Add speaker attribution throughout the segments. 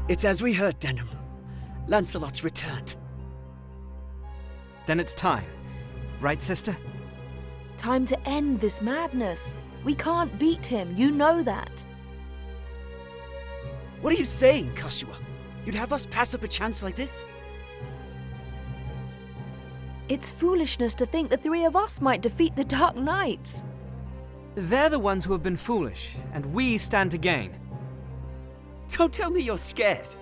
Speaker 1: It's as we heard, Denham. Lancelot's returned.
Speaker 2: Then it's time. Right, sister?
Speaker 3: Time to end this madness. We can't beat him, you know that.
Speaker 1: What are you saying, Kashua? You'd have us pass up a chance like this?
Speaker 3: It's foolishness to think the three of us might defeat the Dark Knights.
Speaker 2: They're the ones who have been foolish, and we stand to gain.
Speaker 1: Don't tell me you're scared.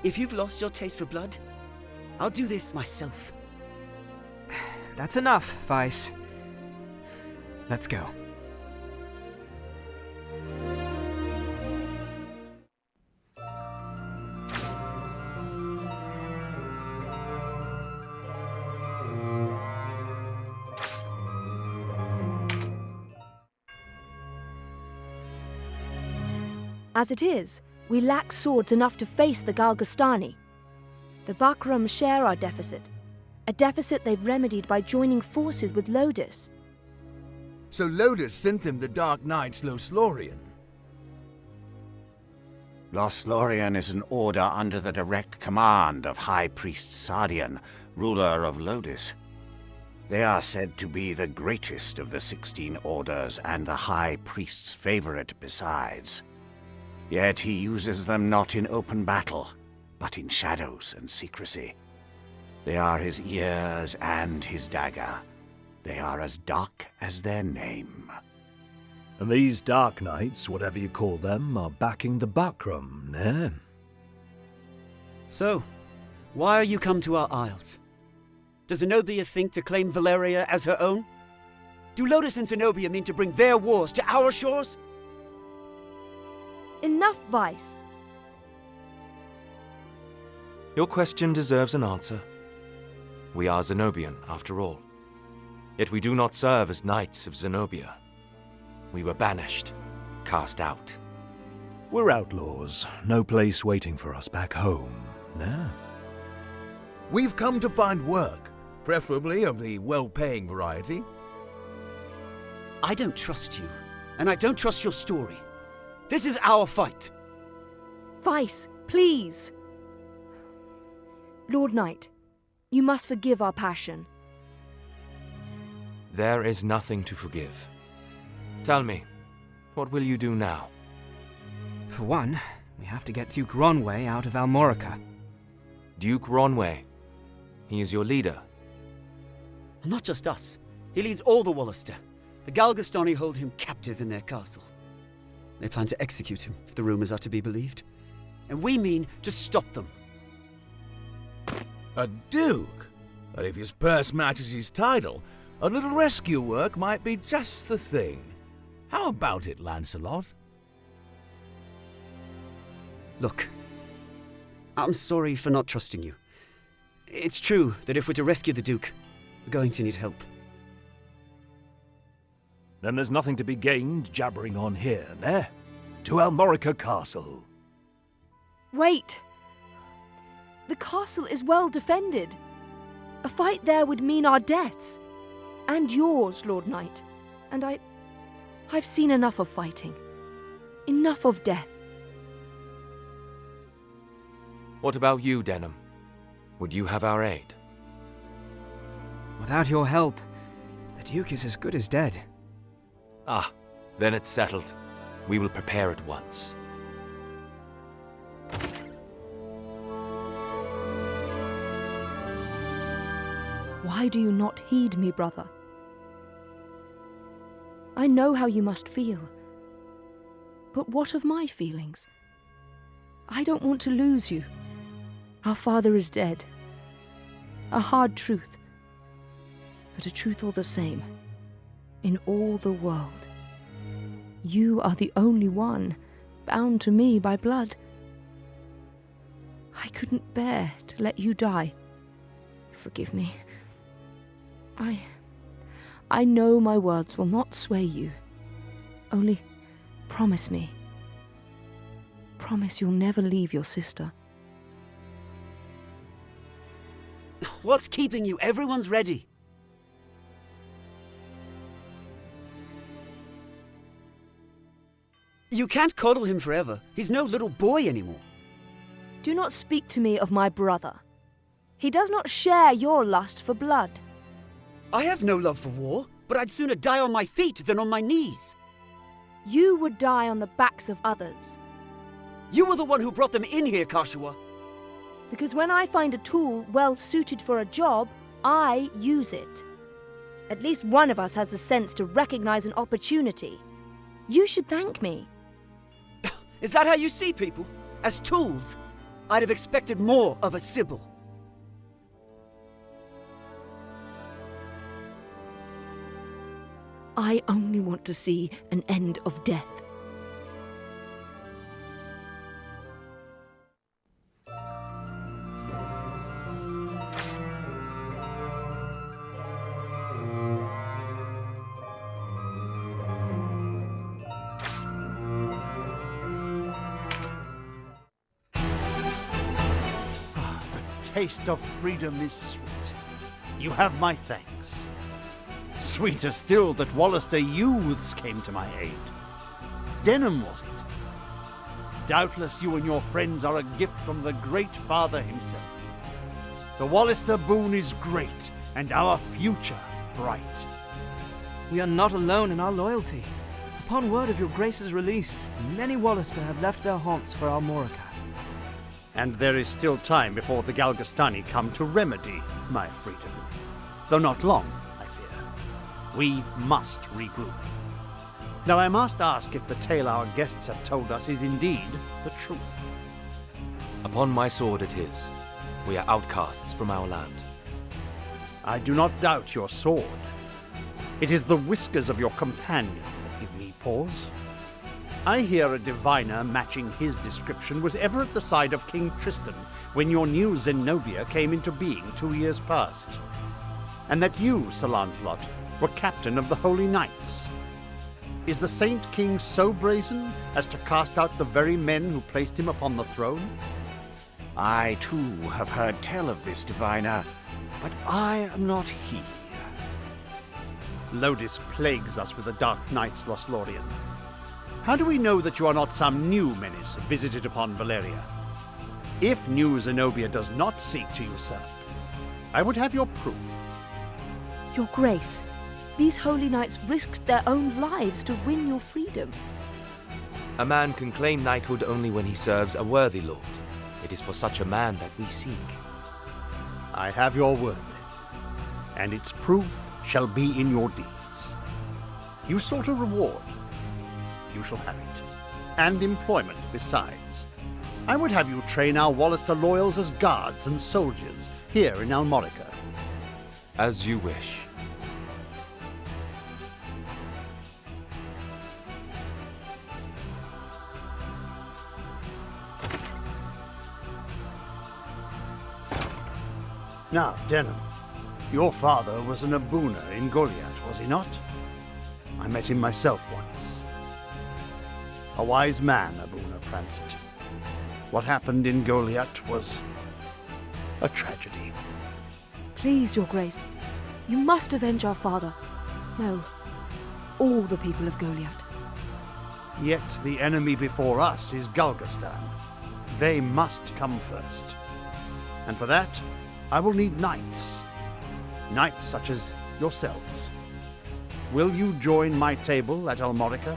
Speaker 1: If you've lost your taste for blood, I'll do this myself.
Speaker 2: That's enough, Vice. Let's go.
Speaker 3: As it is, we lack swords enough to face the Galgastani. The Bakram share our deficit, a deficit they've remedied by joining forces with Lodis.
Speaker 4: So Lodis sent them the Dark Knight's Lothlorien.
Speaker 5: Lothlorien is an order under the direct command of High Priest Sardian, ruler of Lodis. They are said to be the greatest of the 16 orders and the High Priest's favorite besides. Yet he uses them not in open battle, but in shadows and secrecy. They are his ears and his dagger. They are as dark as their name.
Speaker 6: And these Dark Knights, whatever you call them, are backing the Bakram, eh?
Speaker 1: So, why are you come to our isles? Does Zenobia think to claim Valeria as her own? Do Lodis and Zenobia mean to bring their wars to our shores?
Speaker 3: Enough, Vice.
Speaker 7: Your question deserves an answer. We are Zenobian, after all. Yet we do not serve as knights of Zenobia. We were banished, cast out.
Speaker 6: We're outlaws. No place waiting for us back home, nah?
Speaker 4: We've come to find work, preferably of the well-paying variety.
Speaker 1: I don't trust you, and I don't trust your story. This is our fight.
Speaker 3: Vice, please. Lord Knight, you must forgive our passion.
Speaker 7: There is nothing to forgive. Tell me, what will you do now?
Speaker 2: For one, we have to get Duke Ronway out of Almorica.
Speaker 7: Duke Ronway. He is your leader.
Speaker 1: Not just us. He leads all the Wallister. The Galgastani hold him captive in their castle. They plan to execute him, if the rumors are to be believed. And we mean to stop them.
Speaker 4: A duke? But if his purse matches his title, a little rescue work might be just the thing. How about it, Lancelot?
Speaker 1: Look, I'm sorry for not trusting you. It's true that if we're to rescue the Duke, we're going to need help.
Speaker 6: Then there's nothing to be gained jabbering on here, nah? To Almorica Castle.
Speaker 3: Wait! The castle is well defended. A fight there would mean our deaths. And yours, Lord Knight. And I've seen enough of fighting. Enough of death.
Speaker 7: What about you, Denham? Would you have our aid?
Speaker 2: Without your help, the Duke is as good as dead.
Speaker 7: Ah, then it's settled. We will prepare at once.
Speaker 3: Why do you not heed me, brother? I know how you must feel. But what of my feelings? I don't want to lose you. Our father is dead. A hard truth, but a truth all the same. In all the world. You are the only one bound to me by blood. I couldn't bear to let you die. Forgive me. I know my words will not sway you. Only promise me. Promise you'll never leave your sister.
Speaker 1: What's keeping you? Everyone's ready. You can't coddle him forever. He's no little boy anymore.
Speaker 3: Do not speak to me of my brother. He does not share your lust for blood.
Speaker 1: I have no love for war, but I'd sooner die on my feet than on my knees.
Speaker 3: You would die on the backs of others.
Speaker 1: You were the one who brought them in here, Kashua.
Speaker 3: Because when I find a tool well suited for a job, I use it. At least one of us has the sense to recognize an opportunity. You should thank me.
Speaker 1: Is that how you see people? As tools? I'd have expected more of a Sibyl.
Speaker 3: I only want to see an end of death.
Speaker 8: Taste of freedom is sweet. You have my thanks. Sweeter still that Wallister youths came to my aid. Denham, was it? Doubtless you and your friends are a gift from the Great Father himself. The Wallister boon is great, and our future bright.
Speaker 2: We are not alone in our loyalty. Upon word of your Grace's release, many Wallister have left their haunts for Almorica.
Speaker 8: And there is still time before the Galgastani come to remedy my freedom. Though not long, I fear. We must regroup. Now I must ask if the tale our guests have told us is indeed the truth.
Speaker 7: Upon my sword it is. We are outcasts from our land.
Speaker 8: I do not doubt your sword. It is the whiskers of your companion that give me pause. I hear a diviner matching his description was ever at the side of King Tristan when your new Zenobia came into being 2 years past. And that you, Sir Lancelot, were captain of the Holy Knights. Is the Saint King so brazen as to cast out the very men who placed him upon the throne?
Speaker 5: I too have heard tell of this diviner, but I am not he.
Speaker 8: Lodis plagues us with the Dark Knights, Lothlorien. How do we know that you are not some new menace visited upon Valeria? If new Zenobia does not seek to usurp, I would have your proof.
Speaker 3: Your Grace, these holy knights risked their own lives to win your freedom.
Speaker 7: A man can claim knighthood only when he serves a worthy lord. It is for such a man that we seek.
Speaker 8: I have your word, then, and its proof shall be in your deeds. You sought a reward. You shall have it, and employment besides. I would have you train our Wallister loyals as guards and soldiers here in Almorica.
Speaker 7: As you wish.
Speaker 8: Now, Denham, your father was an Abuna in Goliath, was he not? I met him myself once. A wise man, Abuna Prancet. What happened in Goliath was a tragedy.
Speaker 3: Please, Your Grace, you must avenge our father. No, all the people of Goliath.
Speaker 8: Yet the enemy before us is Galgastan. They must come first. And for that, I will need knights. Knights such as yourselves. Will you join my table at Almorica?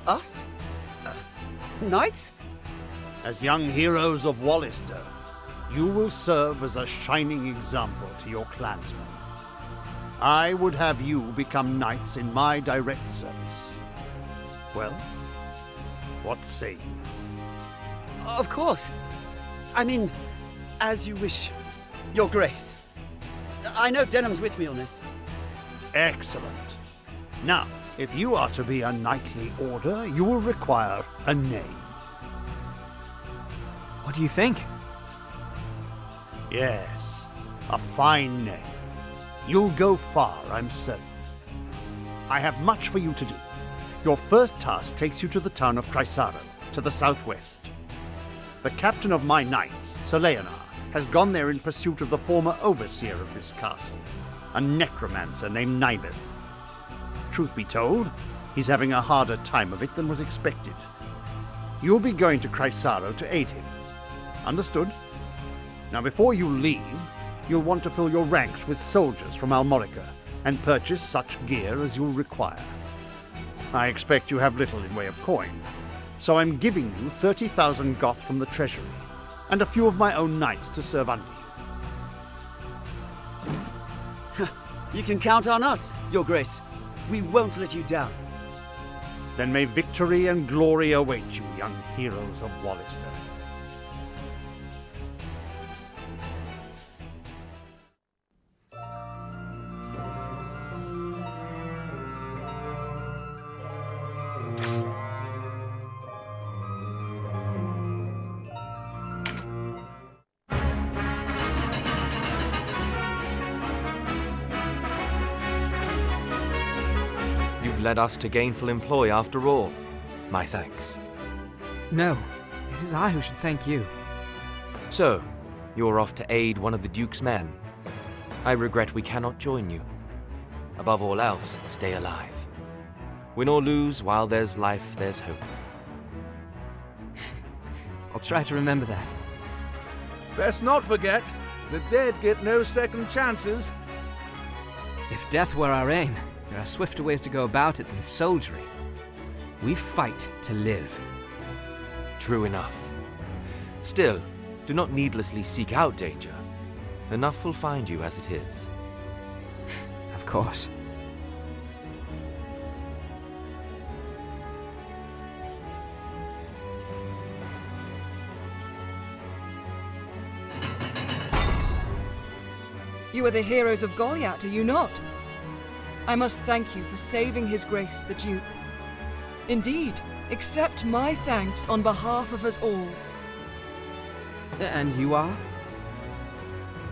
Speaker 1: Us? Knights?
Speaker 8: As young heroes of Wallister, you will serve as a shining example to your clansmen. I would have you become knights in my direct service. Well, what say you?
Speaker 1: Of course. I mean, as you wish, Your Grace. I know Denham's with me on this.
Speaker 8: Excellent. Now, if you are to be a knightly order, you will require a name.
Speaker 2: What do you think?
Speaker 8: Yes, a fine name. You'll go far, I'm certain. I have much for you to do. Your first task takes you to the town of Chrysaro, to the southwest. The captain of my knights, Sir Leonard, has gone there in pursuit of the former overseer of this castle, a necromancer named Nymeth. Truth be told, he's having a harder time of it than was expected. You'll be going to Chrysaro to aid him. Understood. Now, before you leave, you'll want to fill your ranks with soldiers from Almorica and purchase such gear as you'll require. I expect you have little in way of coin, so I'm giving you 30,000 goth from the treasury, and a few of my own knights to serve under you.
Speaker 1: You can count on us, Your Grace. We won't let you down.
Speaker 8: Then may victory and glory await you, young heroes of Wallister.
Speaker 7: You've led us to gainful employ after all. My thanks.
Speaker 2: No, it is I who should thank you.
Speaker 7: So, you're off to aid one of the Duke's men. I regret we cannot join you. Above all else, stay alive. Win or lose, while there's life, there's hope.
Speaker 2: I'll try to remember that.
Speaker 4: Best not forget, the dead get no second chances.
Speaker 2: If death were our aim, there are swifter ways to go about it than soldiery. We fight to live.
Speaker 7: True enough. Still, do not needlessly seek out danger. Enough will find you as it is.
Speaker 2: Of course.
Speaker 9: You are the heroes of Goliath, are you not? I must thank you for saving His Grace the Duke. Indeed, accept my thanks on behalf of us all.
Speaker 2: And you are?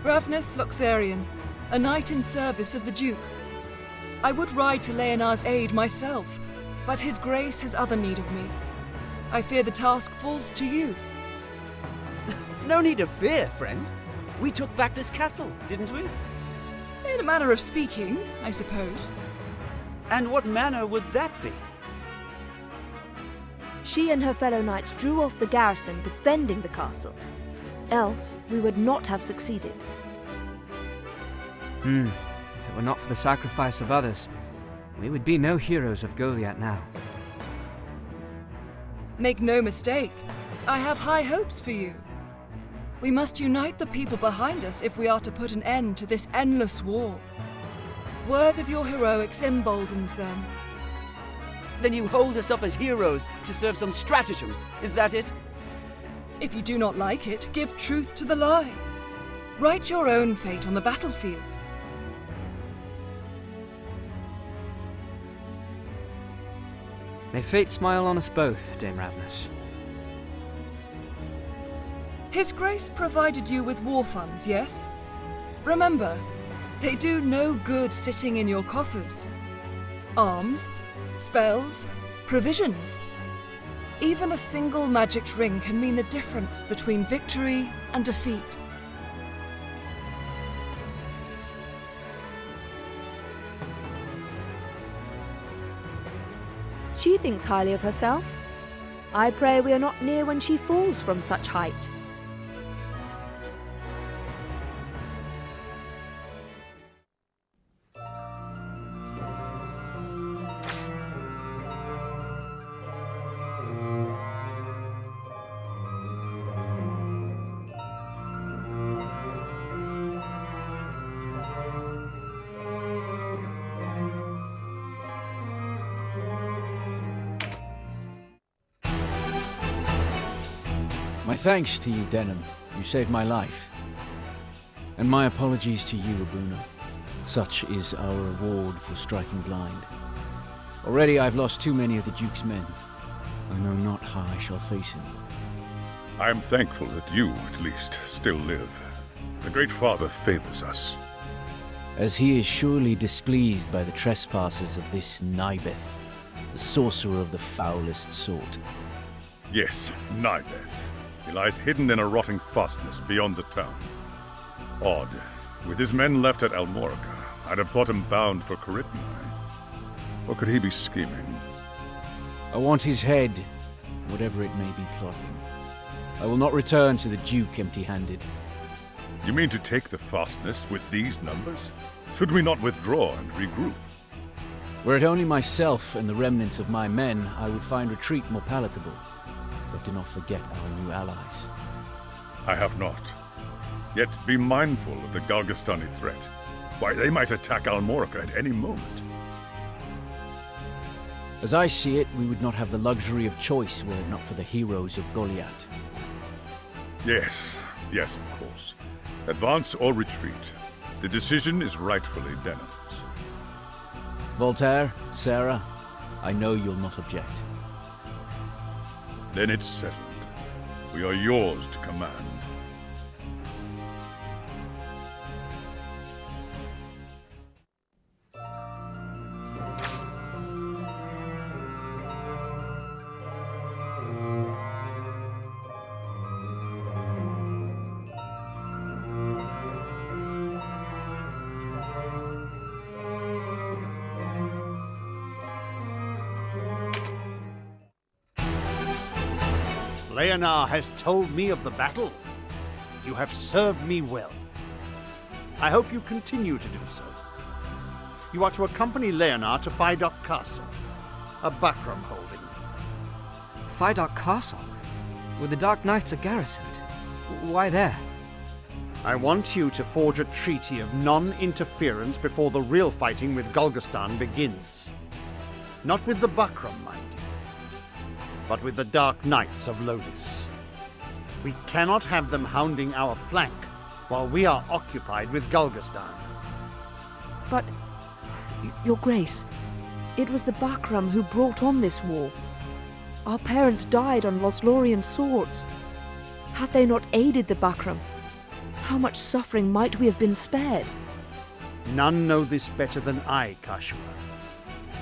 Speaker 9: Ravnus Loxarian, a knight in service of the Duke. I would ride to Leonar's aid myself, but His Grace has other need of me. I fear the task falls to you.
Speaker 1: No need of fear, friend. We took back this castle, didn't we?
Speaker 9: In a manner of speaking, I suppose.
Speaker 1: And what manner would that be?
Speaker 3: She and her fellow knights drew off the garrison defending the castle. Else, we would not have succeeded.
Speaker 2: If it were not for the sacrifice of others, we would be no heroes of Goliath now.
Speaker 9: Make no mistake, I have high hopes for you. We must unite the people behind us if we are to put an end to this endless war. Word of your heroics emboldens them.
Speaker 1: Then you hold us up as heroes to serve some stratagem, is that it?
Speaker 9: If you do not like it, give truth to the lie. Write your own fate on the battlefield.
Speaker 2: May fate smile on us both, Dame Ravnus.
Speaker 9: His Grace provided you with war funds, yes? Remember, they do no good sitting in your coffers. Arms, spells, provisions. Even a single magic ring can mean the difference between victory and defeat.
Speaker 3: She thinks highly of herself. I pray we are not near when she falls from such height.
Speaker 10: My thanks to you, Denham. You saved my life. And my apologies to you, Abuna. Such is our reward for striking blind. Already I've lost too many of the Duke's men. I know not how I shall face him.
Speaker 11: I am thankful that you, at least, still live. The Great Father favors us.
Speaker 10: As he is surely displeased by the trespasses of this Nibeth, the sorcerer of the foulest sort.
Speaker 11: Yes, Nibeth. He lies hidden in a rotting fastness beyond the town. Odd. With his men left at Almorica, I'd have thought him bound for Caritni. Or could he be scheming?
Speaker 10: I want his head, whatever it may be plotting. I will not return to the Duke empty-handed.
Speaker 11: You mean to take the fastness with these numbers? Should we not withdraw and regroup?
Speaker 10: Were it only myself and the remnants of my men, I would find retreat more palatable. But do not forget our new allies.
Speaker 11: I have not. Yet be mindful of the Galgastani threat. Why, they might attack Almorica at any moment.
Speaker 10: As I see it, we would not have the luxury of choice were it not for the heroes of Goliath.
Speaker 11: Yes, of course. Advance or retreat. The decision is rightfully Denham's.
Speaker 10: Voltaire, Sarah, I know you'll not object.
Speaker 11: Then it's settled. We are yours to command.
Speaker 8: Leonard has told me of the battle. You have served me well. I hope you continue to do so. You are to accompany Leonard to Fidok Castle, a Bakram holding.
Speaker 2: Fidok Castle? Where the Dark Knights are garrisoned? Why there?
Speaker 8: I want you to forge a treaty of non-interference before the real fighting with Galgastan begins. Not with the Bakram, mind you, but with the Dark Knights of Lodis. We cannot have them hounding our flank while we are occupied with Galgastan.
Speaker 3: But, Your Grace, it was the Bakram who brought on this war. Our parents died on Loslorian swords. Had they not aided the Bakram, how much suffering might we have been spared?
Speaker 8: None know this better than I, Kashua.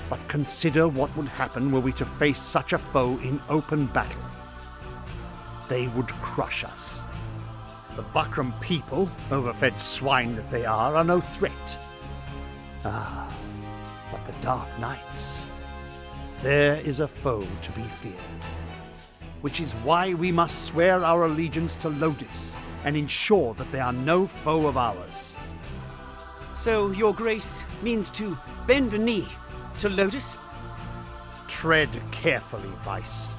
Speaker 8: But consider what would happen were we to face such a foe in open battle. They would crush us. The Bakram people, overfed swine that they are no threat. Ah, but the Dark Knights, there is a foe to be feared. Which is why we must swear our allegiance to Lodis and ensure that they are no foe of ours.
Speaker 1: So, Your Grace means to bend a knee to Lodis?
Speaker 8: Tread carefully, Vice.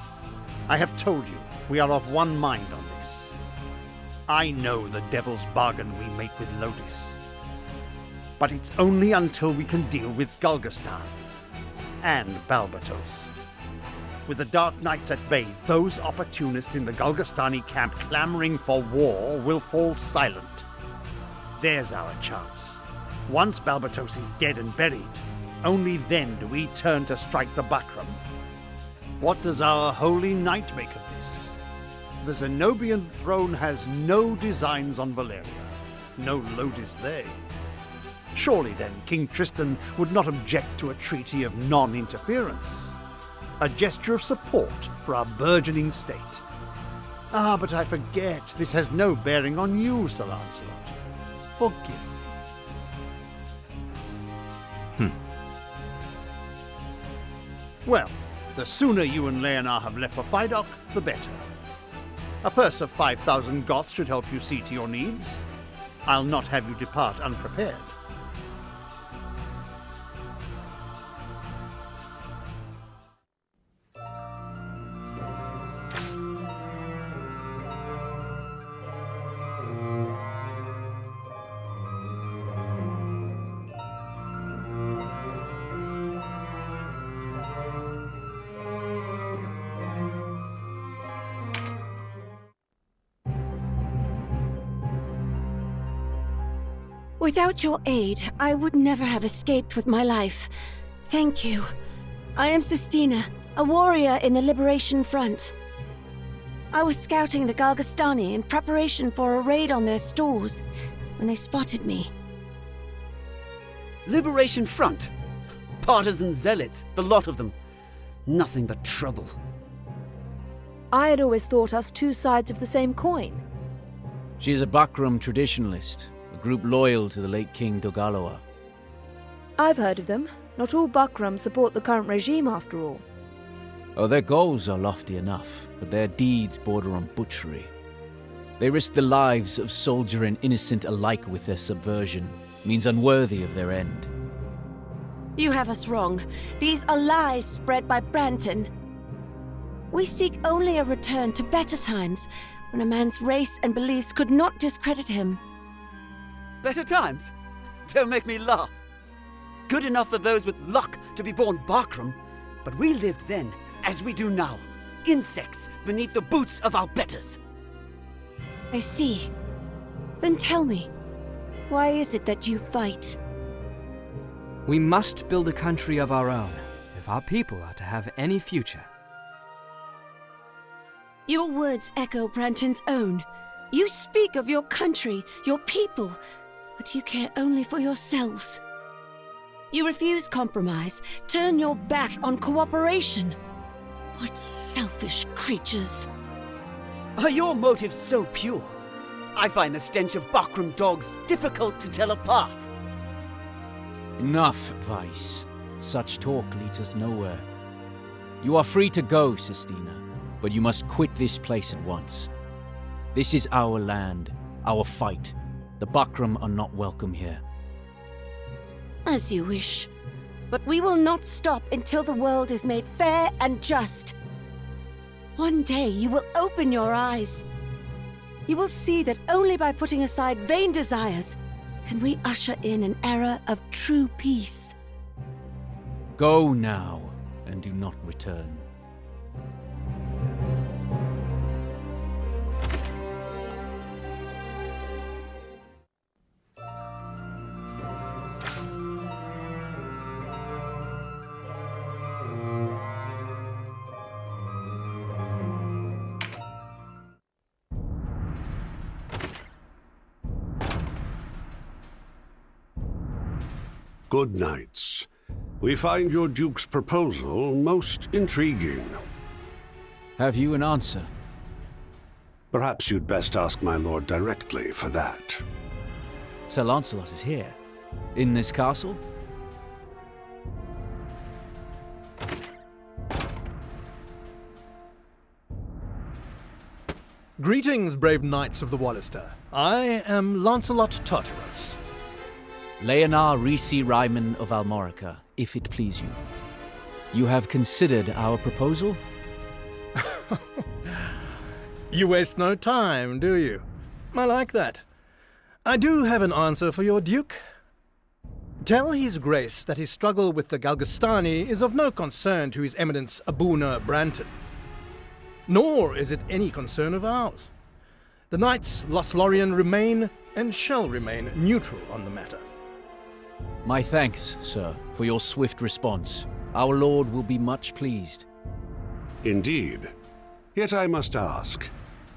Speaker 8: I have told you, we are of one mind on this. I know the devil's bargain we make with Lodis. But it's only until we can deal with Galgastan and Balbatos. With the Dark Knights at bay, those opportunists in the Galgastani camp clamoring for war will fall silent. There's our chance. Once Balbatos is dead and buried, only then do we turn to strike the Bakram. What does our holy knight make of this? The Zenobian throne has no designs on Valeria. No Lodis there. Surely then King Tristan would not object to a treaty of non-interference. A gesture of support for our burgeoning state. Ah, but I forget, this has no bearing on you, Sir Lancelot. Forgive me. Well, the sooner you and Leonard have left for Fidok, the better. A purse of 5,000 Goths should help you see to your needs. I'll not have you depart unprepared.
Speaker 12: Without your aid, I would never have escaped with my life. Thank you. I am Sistina, a warrior in the Liberation Front. I was scouting the Galgastani in preparation for a raid on their stores when they spotted me.
Speaker 1: Liberation Front? Partisan zealots, the lot of them. Nothing but trouble.
Speaker 3: I had always thought us two sides of the same coin.
Speaker 10: She is a Bakram traditionalist, a group loyal to the late King Dogaloa.
Speaker 3: I've heard of them. Not all Bakram support the current regime, after all.
Speaker 10: Oh, their goals are lofty enough, but their deeds border on butchery. They risk the lives of soldier and innocent alike with their subversion. Means unworthy of their end.
Speaker 12: You have us wrong. These are lies spread by Branton. We seek only a return to better times, when a man's race and beliefs could not discredit him.
Speaker 1: Better times? Don't make me laugh. Good enough for those with luck to be born Barkram, but we lived then as we do now. Insects beneath the boots of our betters.
Speaker 12: I see. Then tell me, why is it that you fight?
Speaker 2: We must build a country of our own, if our people are to have any future.
Speaker 12: Your words echo Branton's own. You speak of your country, your people, but you care only for yourselves. You refuse compromise, turn your back on cooperation. What selfish creatures.
Speaker 1: Are your motives so pure? I find the stench of Barkram dogs difficult to tell apart.
Speaker 10: Enough, Vice. Such talk leads us nowhere. You are free to go, Sistina, but you must quit this place at once. This is our land, our fight. The Barkram are not welcome here.
Speaker 12: As you wish. But we will not stop until the world is made fair and just. One day you will open your eyes. You will see that only by putting aside vain desires can we usher in an era of true peace.
Speaker 10: Go now, and do not return.
Speaker 13: Good knights. We find your Duke's proposal most intriguing.
Speaker 10: Have you an answer?
Speaker 13: Perhaps you'd best ask my lord directly for that.
Speaker 10: Sir Lancelot is here. In this castle?
Speaker 14: Greetings, brave knights of the Wallister. I am Lancelot Tartaros.
Speaker 10: Leonar Risi Ryman of Almorica, if it please you. You have considered our proposal?
Speaker 14: You waste no time, do you? I like that. I do have an answer for your Duke. Tell His Grace that his struggle with the Galgastani is of no concern to His Eminence Abuna Branton. Nor is it any concern of ours. The Knights Lothlorien remain and shall remain neutral on the matter.
Speaker 10: My thanks, sir, for your swift response. Our lord will be much pleased.
Speaker 13: Indeed. Yet I must ask,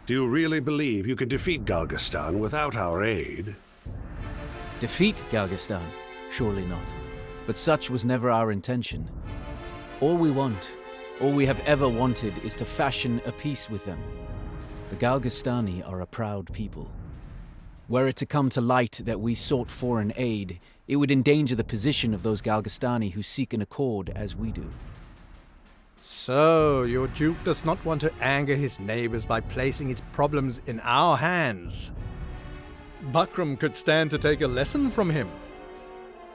Speaker 13: do you really believe you could defeat Galgastan without our aid?
Speaker 10: Defeat Galgastan? Surely not. But such was never our intention. All we want, all we have ever wanted, is to fashion a peace with them. The Galgastani are a proud people. Were it to come to light that we sought foreign aid, it would endanger the position of those Galgastani who seek an accord as we do.
Speaker 14: So, your Duke does not want to anger his neighbors by placing his problems in our hands. Barkram could stand to take a lesson from him.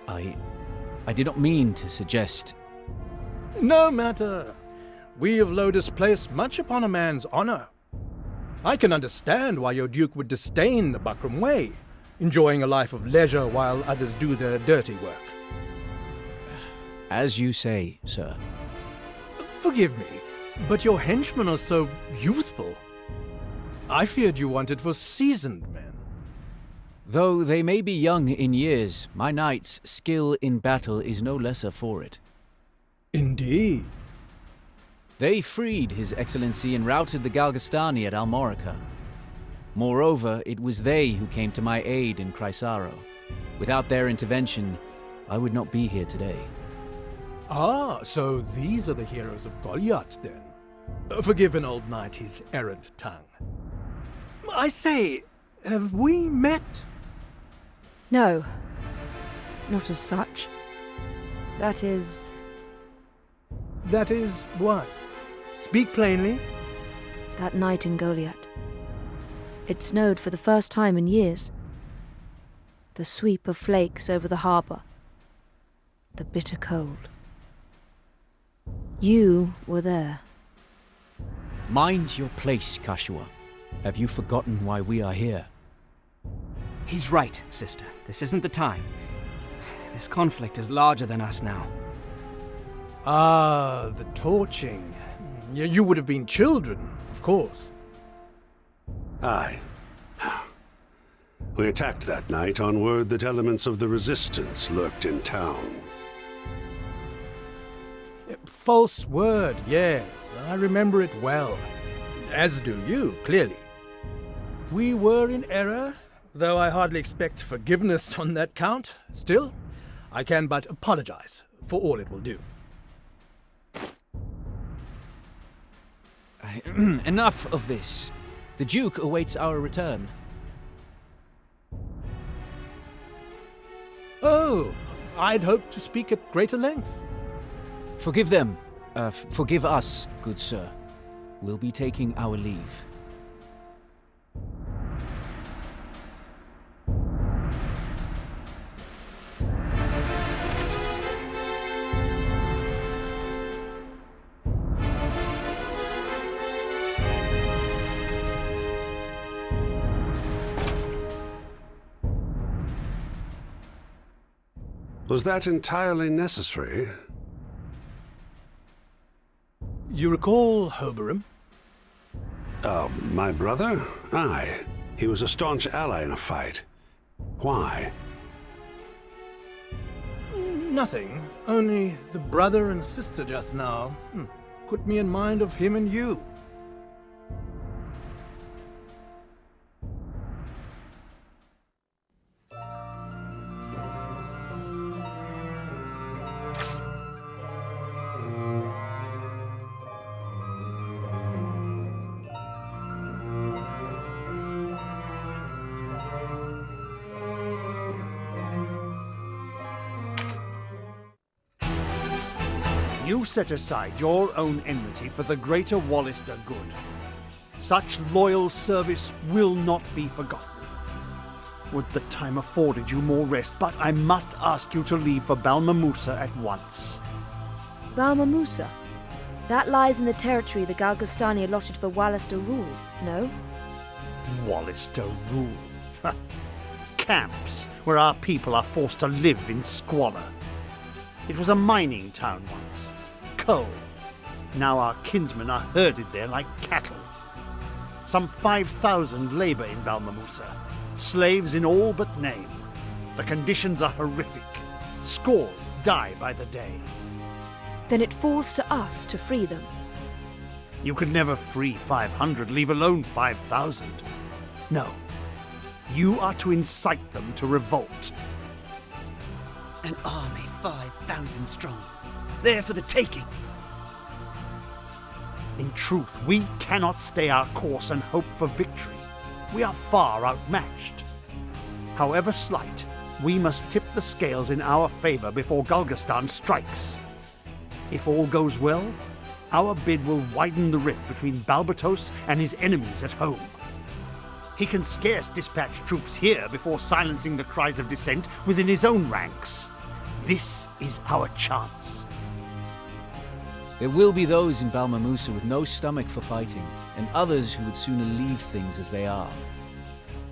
Speaker 10: I did not mean to suggest...
Speaker 14: No matter. We of Lodis place much upon a man's honor. I can understand why your Duke would disdain the Barkram way, enjoying a life of leisure while others do their dirty work.
Speaker 10: As you say, sir.
Speaker 14: Forgive me, but your henchmen are so youthful. I feared you wanted for seasoned men.
Speaker 10: Though they may be young in years, my knights' skill in battle is no lesser for it.
Speaker 14: Indeed.
Speaker 10: They freed His Excellency and routed the Galgastani at Almorica. Moreover, it was they who came to my aid in Chrysaro. Without their intervention, I would not be here today.
Speaker 14: Ah, so these are the heroes of Goliath, then. Forgive an old knight his errant tongue. I say, have we met?
Speaker 3: No, not as such. That is...
Speaker 14: That is what? Speak plainly.
Speaker 3: That night in Goliath. It snowed for the first time in years. The sweep of flakes over the harbour. The bitter cold. You were there.
Speaker 10: Mind your place, Kashua. Have you forgotten why we are here?
Speaker 2: He's right, sister. This isn't the time. This conflict is larger than us now.
Speaker 14: Ah, the torching. You would have been children, of course.
Speaker 13: Aye. We attacked that night on word that elements of the Resistance lurked in town.
Speaker 14: False word, yes. I remember it well. As do you, clearly. We were in error, though I hardly expect forgiveness on that count. Still, I can but apologize for all it will do.
Speaker 10: Enough of this. The Duke awaits our return.
Speaker 14: Oh, I'd hoped to speak at greater length.
Speaker 10: Forgive them. Forgive us, good sir. We'll be taking our leave.
Speaker 13: Was that entirely necessary?
Speaker 14: You recall Hoberim?
Speaker 13: My brother? Aye. He was a staunch ally in a fight. Why?
Speaker 14: Nothing. Only the brother and sister just now. Put me in mind of him and you.
Speaker 8: You set aside your own enmity for the greater Wallister good. Such loyal service will not be forgotten. Would the time afforded you more rest, but I must ask you to leave for Balmamusa at once.
Speaker 3: Balmamusa? That lies in the territory the Galgastani allotted for Wallister rule, no?
Speaker 8: Wallister rule? Camps where our people are forced to live in squalor. It was a mining town once. Coal. Now our kinsmen are herded there like cattle. Some 5,000 labor in Balmamusa. Slaves in all but name. The conditions are horrific. Scores die by the day.
Speaker 3: Then it falls to us to free them.
Speaker 8: You could never free 500, leave alone 5,000. No. You are to incite them to revolt.
Speaker 1: An army 5,000 strong. There for the taking.
Speaker 8: In truth, we cannot stay our course and hope for victory. We are far outmatched. However slight, we must tip the scales in our favor before Galgastan strikes. If all goes well, our bid will widen the rift between Balbatos and his enemies at home. He can scarce dispatch troops here before silencing the cries of dissent within his own ranks. This is our chance.
Speaker 10: There will be those in Balmamusa with no stomach for fighting, and others who would sooner leave things as they are.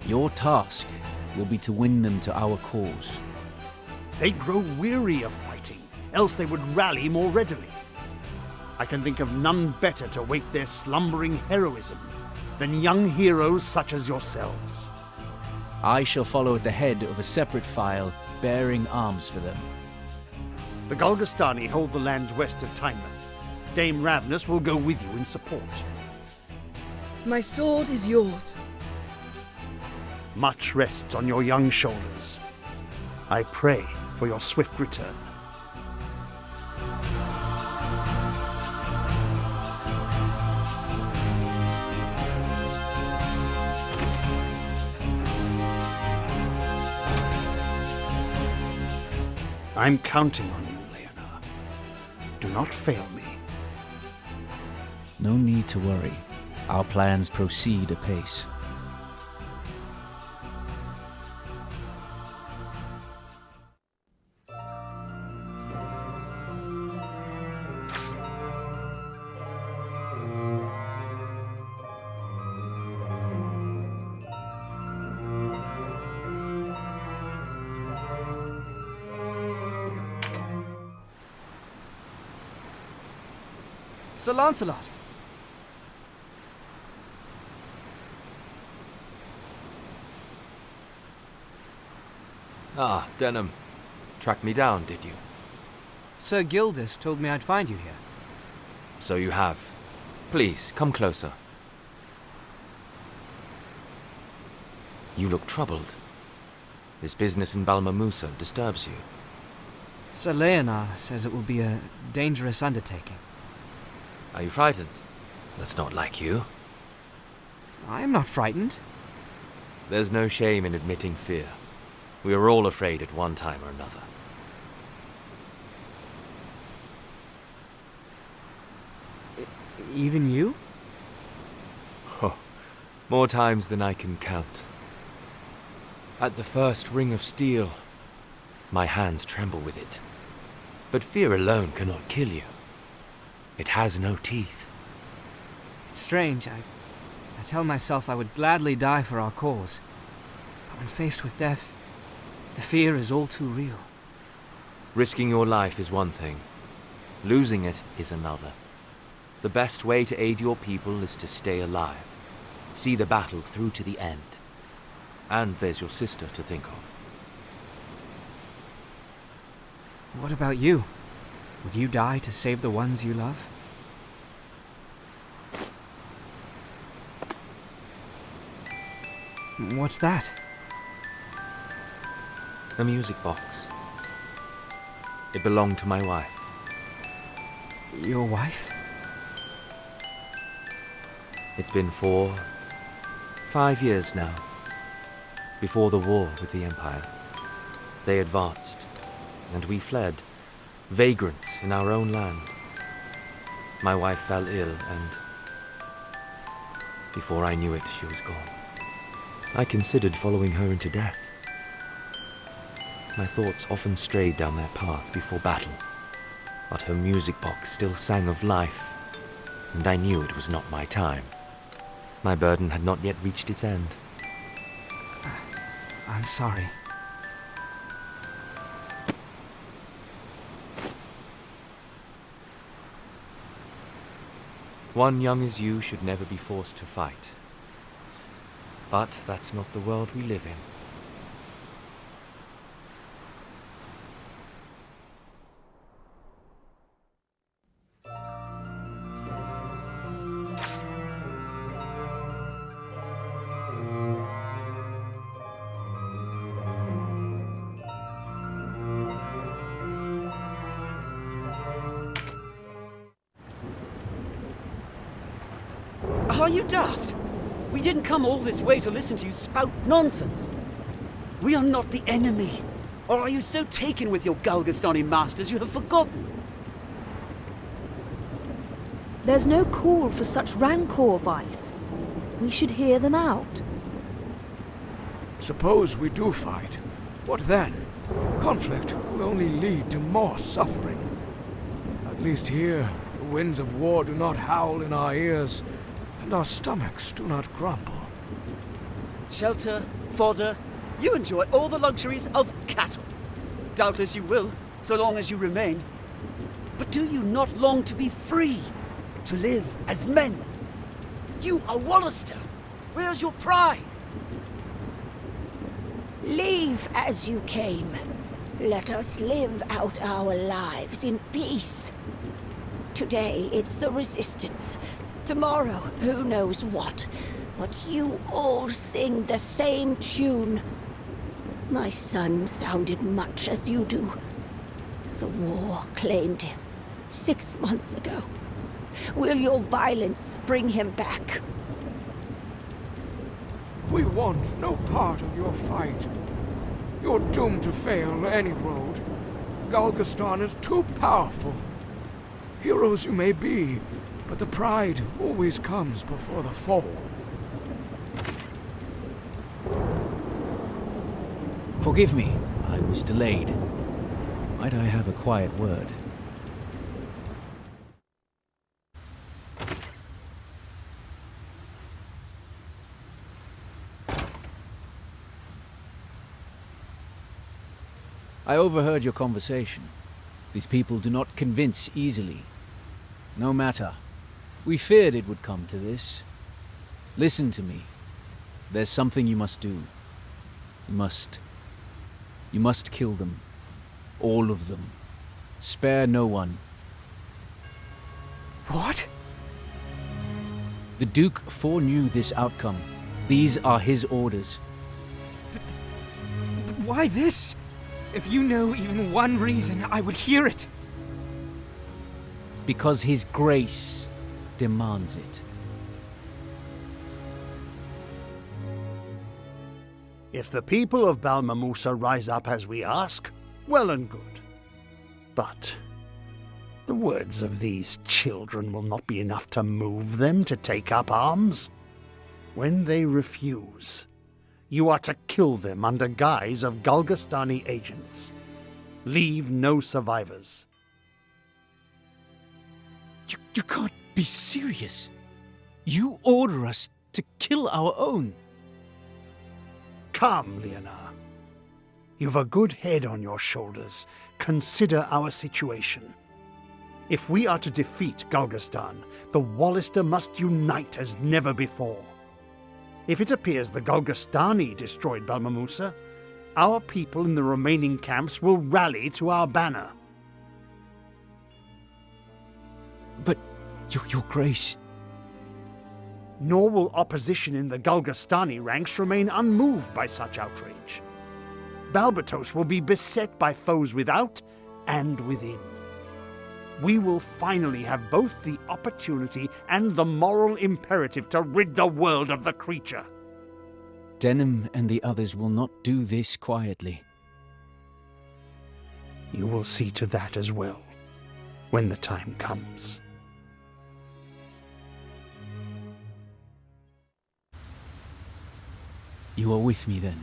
Speaker 10: Your task will be to win them to our cause.
Speaker 8: They grow weary of fighting, else they would rally more readily. I can think of none better to wake their slumbering heroism than young heroes such as yourselves.
Speaker 10: I shall follow at the head of a separate file bearing arms for them.
Speaker 8: The Galgastani hold the lands west of Tynemouth. Dame Ravnus will go with you in support.
Speaker 9: My sword is yours.
Speaker 8: Much rests on your young shoulders. I pray for your swift return. I'm counting on you, Leonor. Do not fail me.
Speaker 10: No need to worry. Our plans proceed apace.
Speaker 2: Sir Lancelot!
Speaker 7: Ah, Denham. Tracked me down, did you?
Speaker 2: Sir Gildas told me I'd find you here.
Speaker 7: So you have. Please, come closer. You look troubled. This business in Balmamusa disturbs you.
Speaker 2: Sir Leonard says it will be a dangerous undertaking.
Speaker 7: Are you frightened? That's not like you.
Speaker 2: I am not frightened.
Speaker 7: There's no shame in admitting fear. We are all afraid at one time or another.
Speaker 2: Even you?
Speaker 7: Oh, more times than I can count. At the first ring of steel, my hands tremble with it. But fear alone cannot kill you. It has no teeth.
Speaker 2: It's strange. I tell myself I would gladly die for our cause. But when faced with death, the fear is all too real.
Speaker 7: Risking your life is one thing. Losing it is another. The best way to aid your people is to stay alive. See the battle through to the end. And there's your sister to think of.
Speaker 2: What about you? Would you die to save the ones you love? What's that?
Speaker 7: A music box. It belonged to my wife.
Speaker 2: Your wife?
Speaker 7: It's been 5 years now. Before the war with the Empire, they advanced, and we fled, vagrants in our own land. My wife fell ill, and before I knew it, she was gone. I considered following her into death. My thoughts often strayed down that path before battle, but her music box still sang of life, and I knew it was not my time. My burden had not yet reached its end.
Speaker 2: I'm sorry.
Speaker 7: One young as you should never be forced to fight. But that's not the world we live in.
Speaker 1: Are you daft? We didn't come all this way to listen to you spout nonsense. We are not the enemy. Or are you so taken with your Galgastani masters you have forgotten?
Speaker 3: There's no call for such rancor, Vice. We should hear them out.
Speaker 15: Suppose we do fight. What then? Conflict will only lead to more suffering. At least here, the winds of war do not howl in our ears, and our stomachs do not grumble.
Speaker 1: Shelter, fodder, you enjoy all the luxuries of cattle. Doubtless you will, so long as you remain. But do you not long to be free? To live as men? You are Wallister. Where's your pride?
Speaker 12: Leave as you came. Let us live out our lives in peace. Today it's the Resistance. Tomorrow, who knows what. But you all sing the same tune. My son sounded much as you do. The war claimed him 6 months ago. Will your violence bring him back?
Speaker 15: We want no part of your fight. You're doomed to fail any road. Galgastan is too powerful. Heroes you may be, but the pride always comes before the fall.
Speaker 10: Forgive me, I was delayed. Might I have a quiet word? I overheard your conversation. These people do not convince easily. No matter. We feared it would come to this. Listen to me. There's something you must do. You must kill them. All of them. Spare no one.
Speaker 2: What?
Speaker 10: The Duke foreknew this outcome. These are his orders.
Speaker 2: But why this? If you know even one reason, I would hear it.
Speaker 10: Because his grace demands it.
Speaker 8: If the people of Balmamusa rise up as we ask, well and good. But the words of these children will not be enough to move them to take up arms. When they refuse, you are to kill them under guise of Galgastani agents. Leave no survivors.
Speaker 10: You can't be serious. You order us to kill our own.
Speaker 8: Come, Leonard. You've a good head on your shoulders. Consider our situation. If we are to defeat Galgastan, the Wallister must unite as never before. If it appears the Galgastani destroyed Balmamusa, our people in the remaining camps will rally to our banner.
Speaker 10: But, Your Grace...
Speaker 8: Nor will opposition in the Galgastani ranks remain unmoved by such outrage. Balbatos will be beset by foes without and within. We will finally have both the opportunity and the moral imperative to rid the world of the creature.
Speaker 10: Denham and the others will not do this quietly.
Speaker 8: You will see to that as well, when the time comes.
Speaker 10: You are with me then.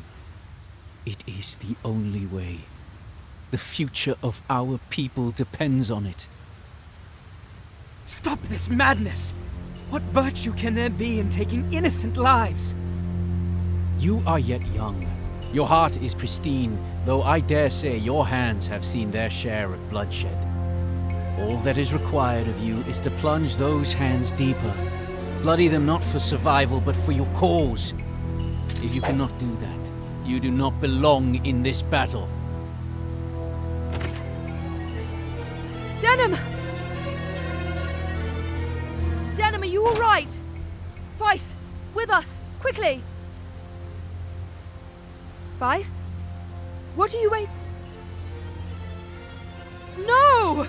Speaker 10: It is the only way. The future of our people depends on it.
Speaker 2: Stop this madness! What virtue can there be in taking innocent lives?
Speaker 10: You are yet young. Your heart is pristine, though I dare say your hands have seen their share of bloodshed. All that is required of you is to plunge those hands deeper. Bloody them not for survival, but for your cause. If you cannot do that, you do not belong in this battle.
Speaker 3: Denham! Denham, are you all right? Vice, with us, quickly! Vice? What are you waiting? No!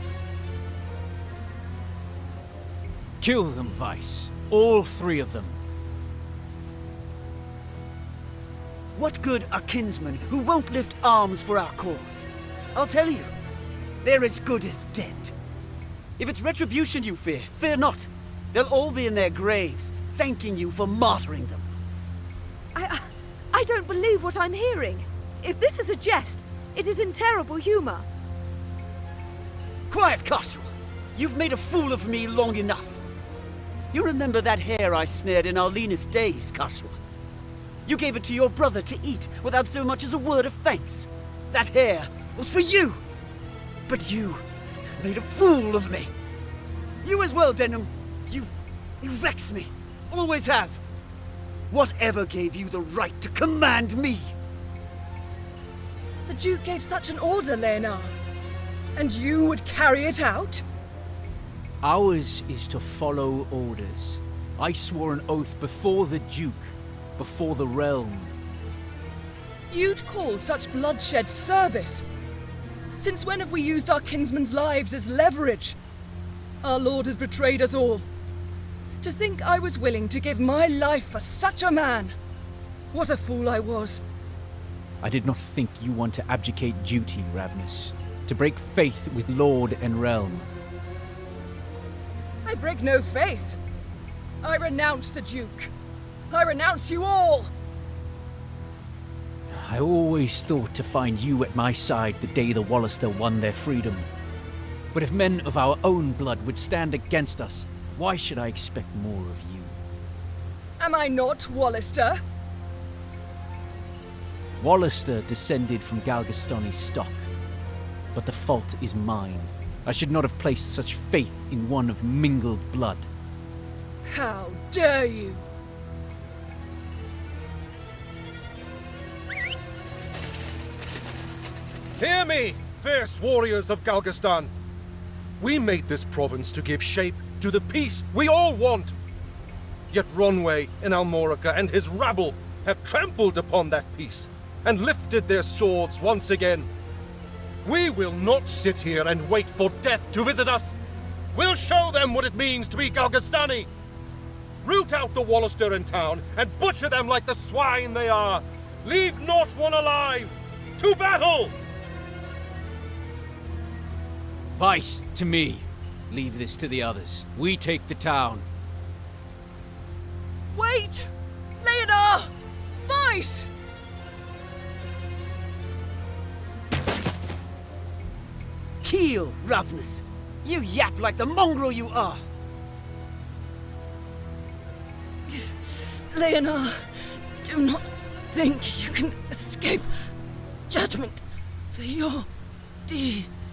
Speaker 10: Kill them, Vice. All three of them.
Speaker 1: What good are kinsmen who won't lift arms for our cause? I'll tell you, they're as good as dead. If it's retribution you fear, fear not. They'll all be in their graves, thanking you for martyring them.
Speaker 3: I don't believe what I'm hearing. If this is a jest, it is in terrible humor.
Speaker 1: Quiet, Cashel! You've made a fool of me long enough. You remember that hare I snared in our leanest days, Cashel? You gave it to your brother to eat without so much as a word of thanks. That hare was for you. But you made a fool of me. You as well, Denham. You vex me. Always have. Whatever gave you the right to command me?
Speaker 9: The Duke gave such an order, Leonard. And you would carry it out?
Speaker 10: Ours is to follow orders. I swore an oath before the Duke, before the realm.
Speaker 9: You'd call such bloodshed service? Since when have we used our kinsmen's lives as leverage? Our Lord has betrayed us all. To think I was willing to give my life for such a man. What a fool I was.
Speaker 10: I did not think you want to abdicate duty, Ravnus. To break faith with Lord and realm.
Speaker 9: I break no faith. I renounce the Duke. I renounce you all.
Speaker 10: I always thought to find you at my side the day the Wallister won their freedom. But if men of our own blood would stand against us, why should I expect more of you?
Speaker 9: Am I not Wallister?
Speaker 10: Wallister descended from Galgastani's stock. But the fault is mine. I should not have placed such faith in one of mingled blood.
Speaker 9: How dare you!
Speaker 16: Hear me, fierce warriors of Galgastan! We made this province to give shape to the peace we all want. Yet Ronway in Almorica and his rabble have trampled upon that peace and lifted their swords once again. We will not sit here and wait for death to visit us. We'll show them what it means to be Galgastani. Root out the Wallister in town and butcher them like the swine they are. Leave not one alive. To battle!
Speaker 10: Vice, to me. Leave this to the others. We take the town.
Speaker 9: Wait! Leonor! Vice!
Speaker 1: Keel, Ravnus! You yap like the mongrel you are!
Speaker 9: Leonor, do not think you can escape judgment for your deeds.